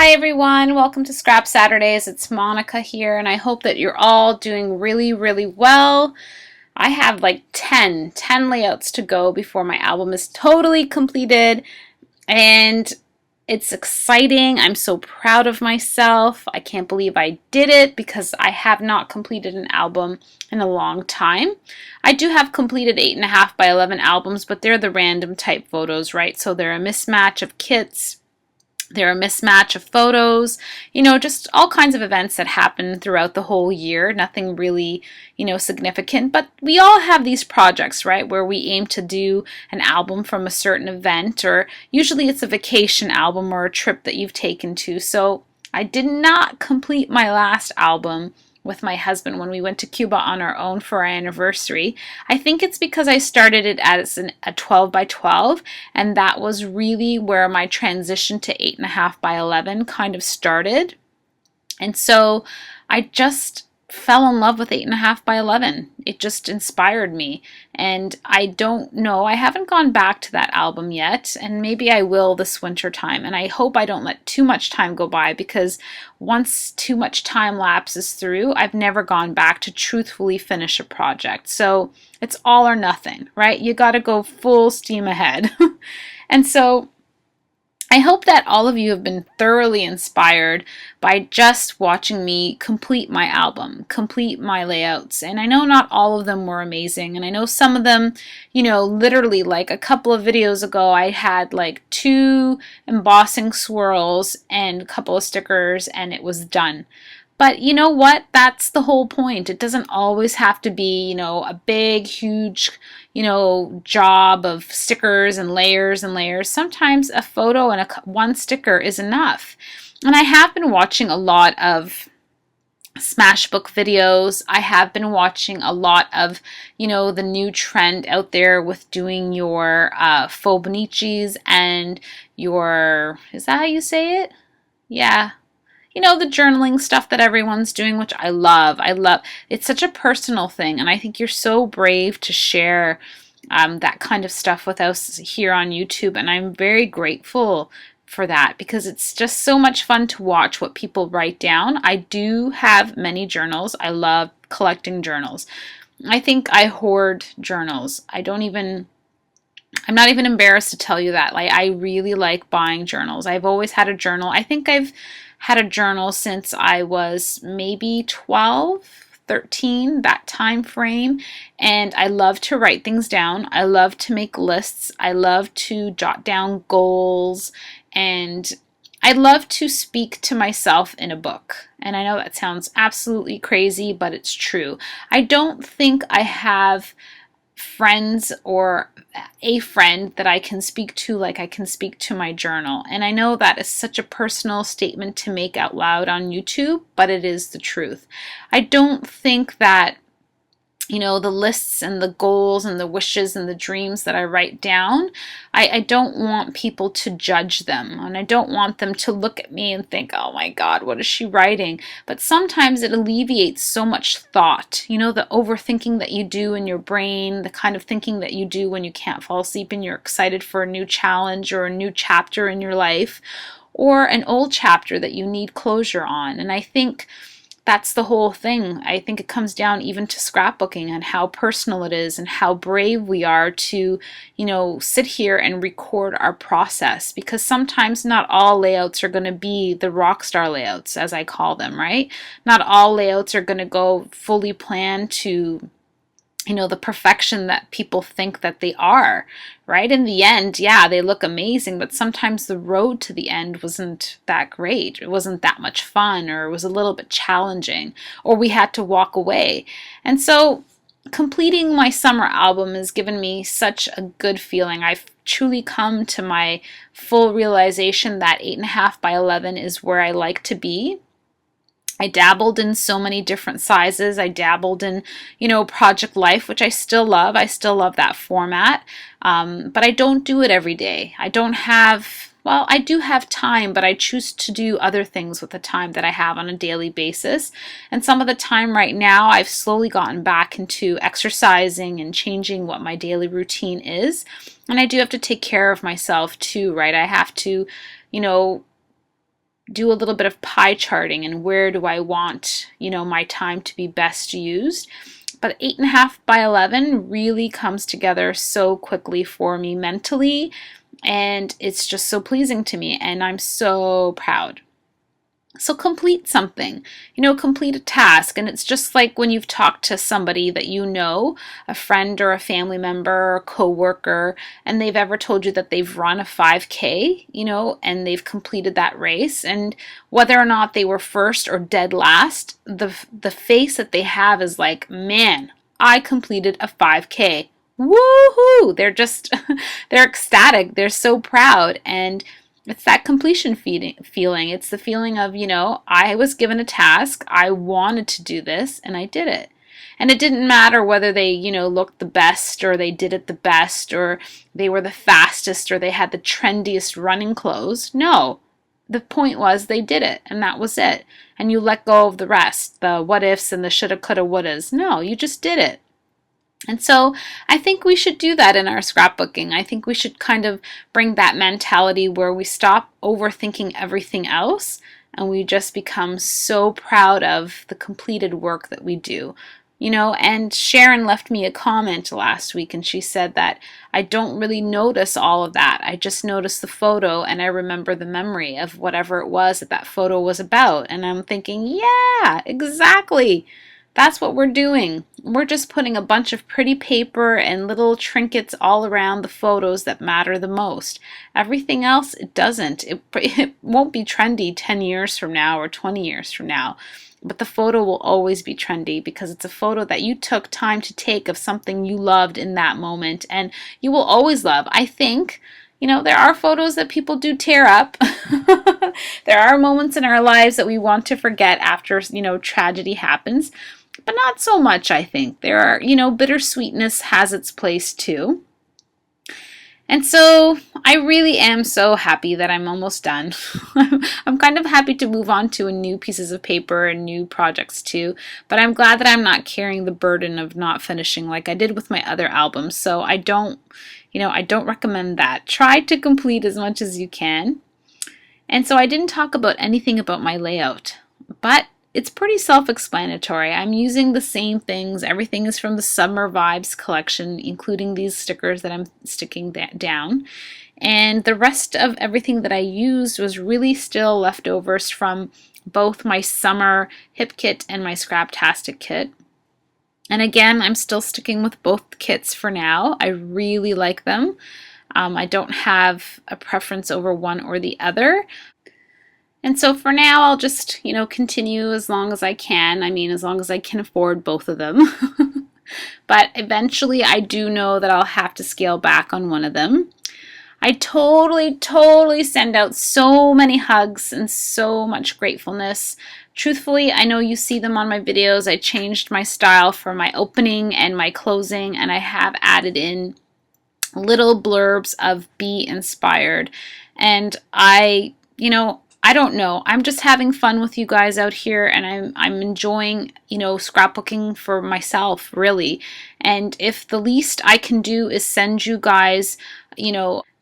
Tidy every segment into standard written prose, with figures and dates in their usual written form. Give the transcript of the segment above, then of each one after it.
Hi everyone, welcome to Scrap Saturdays. It's Monica here, and I hope that you're all doing really well. I have like 10 layouts to go before my album is totally completed, and it's exciting. I'm so proud of myself. I can't believe I did it because I have not completed an album in a long time. I do have completed 8.5 by 11 albums, but they're the random type photos, right? So they're a mismatch of kits. They're a mismatch of photos, just all kinds of events that happen throughout the whole year. Nothing really, significant. But we all have these projects, right, where we aim to do an album from a certain event, or usually it's a vacation album or a trip that you've taken to. So I did not complete my last album with my husband when we went to Cuba on our own for our anniversary. I think it's because I started it as a 12 by 12, and that was really where my transition to 8.5 by 11 kind of started. And so I just fell in love with 8.5 by 11. It just inspired me. And I don't know, I haven't gone back to that album yet, and maybe I will this winter time. And I hope I don't let too much time go by, because once too much time lapses through, I've never gone back to truthfully finish a project. So it's all or nothing, right? You got to go full steam ahead. And so I hope that all of you have been thoroughly inspired by just watching me complete my album, complete my layouts. And I know not all of them were amazing. And I know some of them, literally like a couple of videos ago, I had like 2 embossing swirls and a couple of stickers and it was done. But you know what? That's the whole point. It doesn't always have to be, a big, huge, job of stickers and layers and layers. Sometimes a photo and one sticker is enough. And I have been watching a lot of Smashbook videos. I have been watching a lot of, the new trend out there with doing your faux bonichis and your, is that how you say it? Yeah. The journaling stuff that everyone's doing, which I love. It's such a personal thing, and I think you're so brave to share that kind of stuff with us here on YouTube, and I'm very grateful for that, because it's just so much fun to watch what people write down. I do have many journals. I love collecting journals. I think I hoard journals. I'm not even embarrassed to tell you that. Like, I really like buying journals. I've always had a journal. I think I've had a journal since I was maybe 12, 13, that time frame. And I love to write things down. I love to make lists. I love to jot down goals. And I love to speak to myself in a book. And I know that sounds absolutely crazy, but it's true. I don't think I have friends or a friend that I can speak to like I can speak to my journal. And I know that is such a personal statement to make out loud on YouTube, but it is the truth. I don't think that the lists and the goals and the wishes and the dreams that I write down, I don't want people to judge them, and I don't want them to look at me and think, oh my God, what is she writing? But sometimes it alleviates so much thought, the overthinking that you do in your brain, the kind of thinking that you do when you can't fall asleep and you're excited for a new challenge or a new chapter in your life, or an old chapter that you need closure on. And I think that's the whole thing. I think it comes down even to scrapbooking and how personal it is and how brave we are to, sit here and record our process, because sometimes not all layouts are going to be the rock star layouts, as I call them, right? Not all layouts are going to go fully planned to the perfection that people think that they are, right? In the end, yeah, they look amazing, but sometimes the road to the end wasn't that great. It wasn't that much fun, or it was a little bit challenging, or we had to walk away. And so completing my summer album has given me such a good feeling. I've truly come to my full realization that 8.5 by 11 is where I like to be. I dabbled in so many different sizes. I dabbled in, Project Life, which I still love. I still love that format. But I don't do it every day. I do have time, but I choose to do other things with the time that I have on a daily basis. And some of the time right now, I've slowly gotten back into exercising and changing what my daily routine is. And I do have to take care of myself too, right? I have to, do a little bit of pie charting and where do I want, my time to be best used. But 8.5 by 11 really comes together so quickly for me mentally, and it's just so pleasing to me, and I'm so proud. So complete something, complete a task. And it's just like when you've talked to somebody that a friend or a family member or a coworker, and they've ever told you that they've run a 5K, and they've completed that race. And whether or not they were first or dead last, the face that they have is like, man, I completed a 5K. Woohoo! They're just, they're ecstatic. They're so proud. And it's that completion feeling. It's the feeling of, I was given a task, I wanted to do this, and I did it. And it didn't matter whether they, looked the best or they did it the best or they were the fastest or they had the trendiest running clothes. No, the point was they did it, and that was it. And you let go of the rest, the what ifs and the shoulda, coulda, wouldas. No, you just did it. And so I think we should do that in our scrapbooking. I think we should kind of bring that mentality where we stop overthinking everything else and we just become so proud of the completed work that we do. And Sharon left me a comment last week and she said that I don't really notice all of that. I just notice the photo and I remember the memory of whatever it was that photo was about. And I'm thinking, yeah, exactly. That's what we're doing. We're just putting a bunch of pretty paper and little trinkets all around the photos that matter the most. Everything else, it doesn't. It won't be trendy 10 years from now or 20 years from now. But the photo will always be trendy because it's a photo that you took time to take of something you loved in that moment and you will always love. I think, there are photos that people do tear up. There are moments in our lives that we want to forget after, tragedy happens. But not so much, I think. There are, bittersweetness has its place too. And so I really am so happy that I'm almost done. I'm kind of happy to move on to new pieces of paper and new projects too, but I'm glad that I'm not carrying the burden of not finishing like I did with my other albums. So I don't recommend that. Try to complete as much as you can. And so I didn't talk about anything about my layout, but it's pretty self-explanatory. I'm using the same things. Everything is from the Summer Vibes collection, including these stickers that I'm sticking down. And the rest of everything that I used was really still leftovers from both my summer hip kit and my Scraptastic kit. And again, I'm still sticking with both kits for now. I really like them. I don't have a preference over one or the other. And so for now, I'll just, continue as long as I can. I mean, as long as I can afford both of them. But eventually, I do know that I'll have to scale back on one of them. I totally send out so many hugs and so much gratefulness. Truthfully, I know you see them on my videos. I changed my style for my opening and my closing, and I have added in little blurbs of be inspired. And I don't know. I'm just having fun with you guys out here, and I'm enjoying, scrapbooking for myself, really. And if the least I can do is send you guys,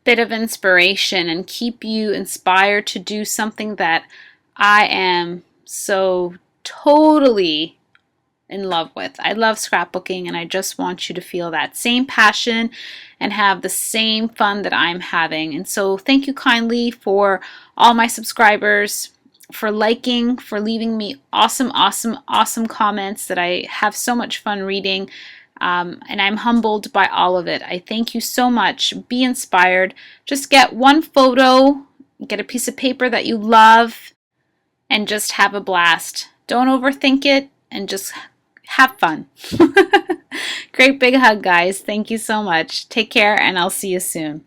bit of inspiration and keep you inspired to do something that I am so totally in love with. I love scrapbooking, and I just want you to feel that same passion and have the same fun that I'm having. And so thank you kindly for all my subscribers, for liking, for leaving me awesome comments that I have so much fun reading. And I'm humbled by all of it. I thank you so much. Be inspired. Just get one photo, get a piece of paper that you love, and just have a blast. Don't overthink it, and just have fun. Great big hug, guys. Thank you so much. Take care, and I'll see you soon.